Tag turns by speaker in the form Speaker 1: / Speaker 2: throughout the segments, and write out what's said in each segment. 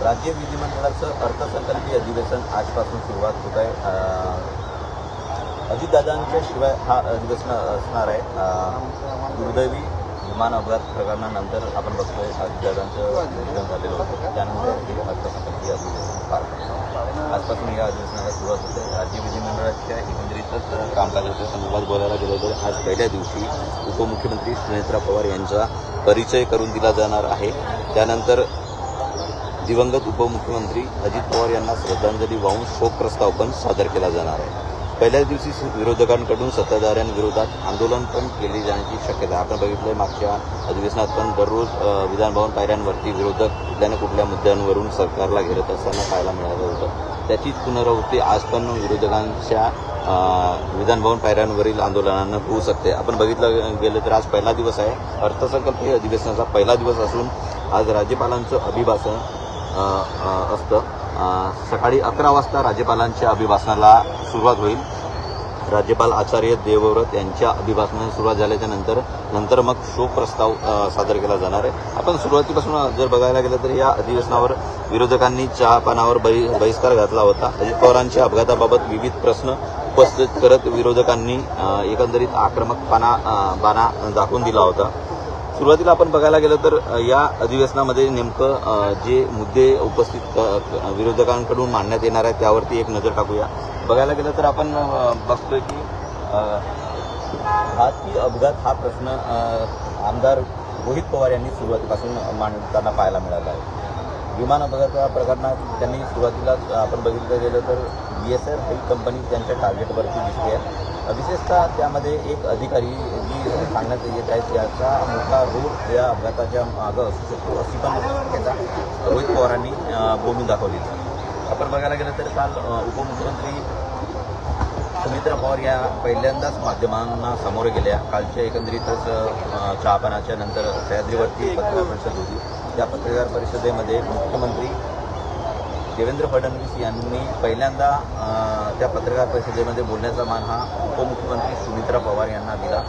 Speaker 1: राज्य विधिमंडळाचं अर्थसंकल्पीय अधिवेशन आजपासून सुरुवात होत आहे। अजितदादांच्या शिवाय हा अधिवेशन असणार आहे। दुर्दैवी विमान अपघात प्रकरणानंतर आपण बघतोय अजितदादांचं निधन झालेलं होतं, त्यानंतर हे अर्थसंकल्पीय अधिवेशन पार पडलं। आजपासून या अधिवेशनाला सुरुवात होते। राज्य विधिमंडळाच्या एकंदरीतच कामकाजाच्या संदर्भात बोलायला गेलं तर आज पहिल्या दिवशी उपमुख्यमंत्री सुनेत्रा पवार यांचा परिचय करून दिला जाणार आहे। त्यानंतर दिवंगत उपमुख्यमंत्री अजित पवार यांना श्रद्धांजली वाहून शोक प्रस्ताव पण सादर केला जाणार आहे। पहिल्याच दिवशी विरोधकांकडून सत्ताधाऱ्यांविरोधात आंदोलन पण केले जाण्याची शक्यता आपण बघितलंय। मागच्या अधिवेशनात पण दररोज विधानभवन पायऱ्यांवरती विरोधक कुठल्या मुद्द्यांवरून सरकारला घेरत असताना पाहायला मिळालं होतं। त्याचीच पुनरावृत्ती आज पण विरोधकांच्या विधानभवन पायऱ्यांवरील आंदोलनांना होऊ शकते। आपण बघितलं गेलं तर आज पहिला दिवस आहे। अर्थसंकल्पीय अधिवेशनाचा पहिला दिवस असून आज राज्यपालांचं अभिभाषण असतं। सकाळी 11 वाजता राज्यपालांच्या अभिभाषणाला सुरुवात होईल। राज्यपाल आचार्य देवव्रत यांच्या अभिभाषणाला सुरुवात झाल्याच्या नंतर मग शोक प्रस्ताव सादर केला जाणार आहे। आपण सुरुवातीपासून जर बघायला गेलं तर या अधिवेशनावर विरोधकांनी चहापानावर बहिष्कार घातला होता। अजित पवारांच्या अपघाताबाबत विविध प्रश्न उपस्थित करत विरोधकांनी एकंदरीत बाणा दाखवून दिला होता। सुरुवातीला आपण बघायला गेलं तर या अधिवेशनामध्ये नेमकं जे मुद्दे उपस्थित विरोधकांकडून मांडण्यात येणार आहेत त्यावरती एक नजर टाकूया। बघायला गेलं तर आपण बघतोय की हाती अपघात हा प्रश्न आमदार रोहित पवार यांनी सुरुवातीपासून मांडताना पाहायला मिळाला आहे। विमान अपघात प्रकरणात त्यांनी सुरुवातीलाच आपण बघितलं गेलं तर BSR ही कंपनी त्यांच्या टार्गेटवरती दिसते आहे। विशेषतः त्यामध्ये एक अधिकारी जी सांगण्यात येत आहे त्याचा मोठा रोल या अपघाताच्या मागं असू शकतो अशी पण शक्यता रोहित पवारांनी बोलून दाखवली। आपण बघायला गेलं तर काल उपमुख्यमंत्री सुनेत्रा पवार या पहिल्यांदाच माध्यमांना सामोरे गेल्या। कालच्या एकंदरीतच चहापानाच्या नंतर सह्याद्रीवरती पत्रकार परिषद होती। त्या पत्रकार परिषदेमध्ये मुख्यमंत्री देवेंद्र फडणवीस यांनी पहिल्यांदा त्या पत्रकार परिषदेमध्ये बोलण्याचा मान हा उपमुख्यमंत्री सुनेत्रा पवार यांना दिला।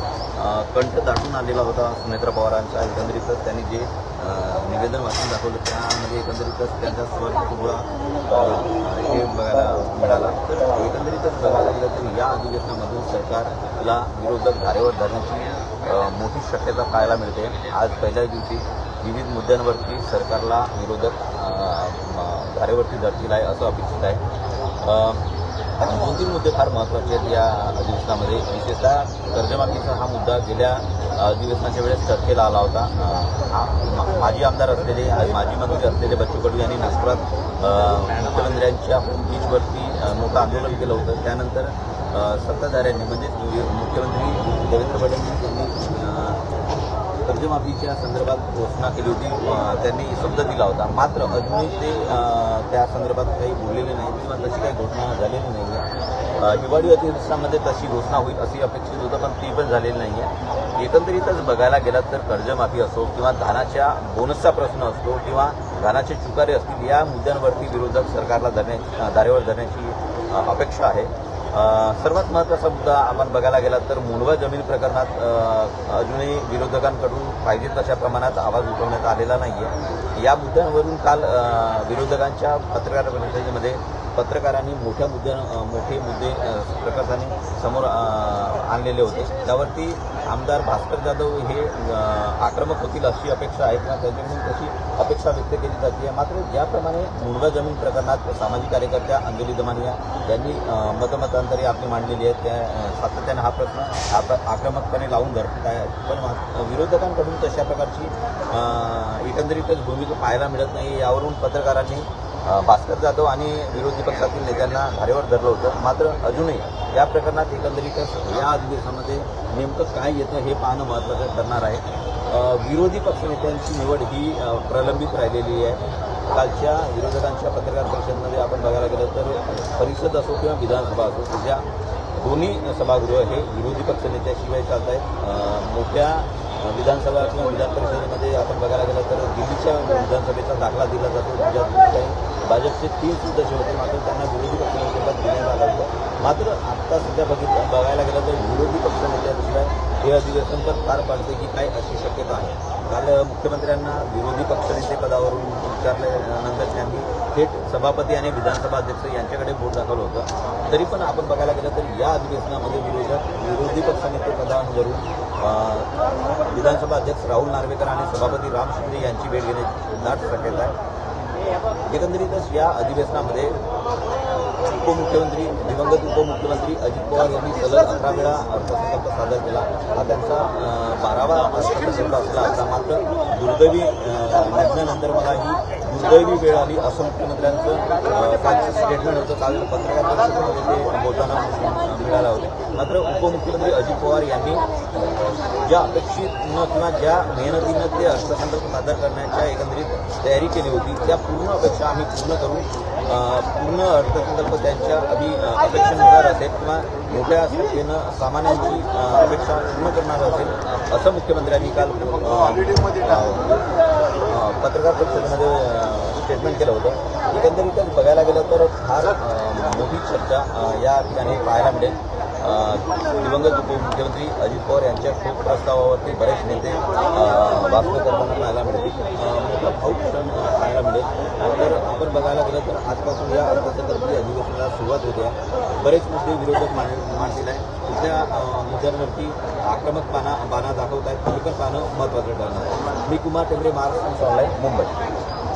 Speaker 1: कंठ दाटून आलेला होता सुनेत्रा पवारांचा। एकंदरीतच त्यांनी जे निवेदन वाचून दाखवलं त्यामध्ये एकंदरीतच त्यांचा स्वर थोडा हे बघायला मिळाला। तर एकंदरीतच बघायला गेलं तर या अधिवेशनामधून सरकारला विरोधक धारेवर धरण्याची मोठी शक्यता पाहायला मिळते। आज पहिल्याच दिवशी विविध मुद्द्यांवरती सरकारला विरोधक धारेवरती धरतील आहे असं अपेक्षित आहे। 2-3 मुद्दे फार महत्त्वाचे आहेत या अधिवेशनामध्ये। विशेषतः कर्जमाफीचा हा मुद्दा गेल्या अधिवेशनाच्या वेळेस चर्चेला आला होता। माजी आमदार असलेले माजी मंत्री असलेले बच्चू कडू यांनी नागपुरात मुख्यमंत्र्यांच्या होम बीचवरती मोठं आंदोलन केलं होतं। त्यानंतर सत्ताधाऱ्यांनी म्हणजे मुख्यमंत्री देवेंद्र फडणवीस यांनी कर्जमाफीच्या संदर्भात घोषणा केली होती। त्यांनी शब्द दिला होता, मात्र अजूनही ते त्या संदर्भात काही बोललेले नाही किंवा तशी काही घोषणा झालेली नाही आहे। हिवाळी अधिवेशनामध्ये तशी घोषणा होईल अशी अपेक्षित होतं, पण ती पण झालेली नाही आहे। एकंदरीतच बघायला गेलात तर कर्जमाफी असो किंवा धानाच्या बोनसचा प्रश्न असतो किंवा धानाचे चुकारे असतील, या मुद्द्यांवरती विरोधक सरकारला धारेवर धरण्याची अपेक्षा आहे। सर्वात महत्त्वाचा मुद्दा आपण बघायला गेला तर मुंडवा जमीन प्रकरणात अजूनही विरोधकांकडून पाहिजे तशा प्रमाणात आवाज उठवण्यात आलेला नाही आहे। या मुद्द्यांवरून काल विरोधकांच्या पत्रकार परिषदेमध्ये पत्रकारांनी मोठे मुद्दे प्रकर्षाने समोर आणलेले होते। त्यावरती आमदार भास्कर जाधव हे आक्रमक होतील अशी अपेक्षा आहे किंवा त्यांच्याकडून तशी अपेक्षा व्यक्त केली जाते। मात्र ज्याप्रमाणे मुंडवा जमीन प्रकरणात सामाजिक कार्यकर्त्या अंजली दमानिया यांनी मतमतांतरे आपली मांडलेली आहेत, त्या सातत्याने हा प्रश्न आक्रमकपणे लावून धरत आहेत, पण विरोधकांकडून तशा प्रकारची एकंदरीतच भूमिका पाहायला मिळत नाही। यावरून पत्रकारांनी भास्कर जाधव आणि विरोधी पक्षातील नेत्यांना धारेवर धरलं होतं। मात्र अजूनही या प्रकरणात एकंदरीतच या अधिवेशनामध्ये नेमकं काय येतं हे पाहणं महत्त्वाचं ठरणार आहे। विरोधी पक्षनेत्यांची निवड ही प्रलंबित राहिलेली आहे। कालच्या विरोधकांच्या पत्रकार परिषदेमध्ये आपण बघायला गेलं तर परिषद असो किंवा विधानसभा असो, सध्या दोन्ही सभागृह हे विरोधी पक्षनेत्याशिवाय चालत आहेत। मोठ्या विधानसभा किंवा विधान परिषदेमध्ये आपण बघायला गेलं तर दिल्लीच्या विधानसभेचा दाखला दिला जातो, ज्यात काही भाजपचे 3 सदस्य होते, मात्र त्यांना विरोधी पक्षनेतेपद देण्यात आलं होतं। मात्र आत्ता सध्या बघायला गेलं तर विरोधी पक्षनेत्यांशिवाय हे अधिवेशन तर पार पाडते की काय अशी शक्यता आहे. काल मुख्यमंत्र्यांना विरोधी पक्षनेते पदावरून विचारल्यानंतर त्यांनी थेट सभापती आणि विधानसभा अध्यक्ष यांच्याकडे बोट दाखवलं होतं. तरी पण आपण बघायला गेलं तर या अधिवेशनामध्ये विरोधी पक्षनेते पदावरून विधानसभा अध्यक्ष राहुल नार्वेकर आणि सभापती राम शिंदे यांची भेट घेण्याची दाट शक्यता आहे. एकंदरीतच या अधिवेशनामध्ये दिवंगत उपमुख्यमंत्री अजित पवार यांनी सलग 11 वेळा अर्थसंकल्प सादर केला. हा त्यांचा 12वा अर्थसंकल्प असला असता मात्र दुर्दैवी निधनानंतर मला ही दुर्दैवी वेळ आली असं मुख्यमंत्र्यांचं कालचं स्टेटमेंट होतं. काल पत्रकार परिषदेमध्ये ते बोलताना मिळालं होते. मात्र उपमुख्यमंत्री अजित पवार यांनी ज्या अपेक्षितनं किंवा ज्या मेहनतीनं ते अर्थसंकल्प सादर करण्याच्या एकंदरीत तयारी केली होती त्या पूर्ण अपेक्षा आम्ही पूर्ण करू. पूर्ण अर्थसंकल्प त्यांच्या अपेक्षेनुसार असेल किंवा मोठ्या संख्येनं सामान्यांची अपेक्षा पूर्ण करणार असेल असं मुख्यमंत्र्यांनी काल पत्रकार परिषदेमध्ये स्टेटमेंट केलं होतं. एकंदरीतच बघायला गेलं तर फार मोठी चर्चा या ठिकाणी पाहायला मिळेल. दिवंगत उपमुख्यमंत्री अजित पवार यांच्या शोक प्रस्तावावरती बरेच नेते भाषण करताना पाहायला मिळतील. मोठा भाऊक क्षण पाहायला मिळेल. तर आपण बघायला गेलं तर आजपासून या अर्थसंकल्पीय अधिवेशनाला सुरुवात होते. बरेच मुद्दे विरोधक मांडलेले आहेत. कुठल्या मुद्द्यांवरती आक्रमक बाणा दाखवत आहेत हे पण पाहणं महत्त्वाचं ठरणार आहे. मी कुमार टेंबरे, महाराष्ट्र ऑनलाईन, मुंबई.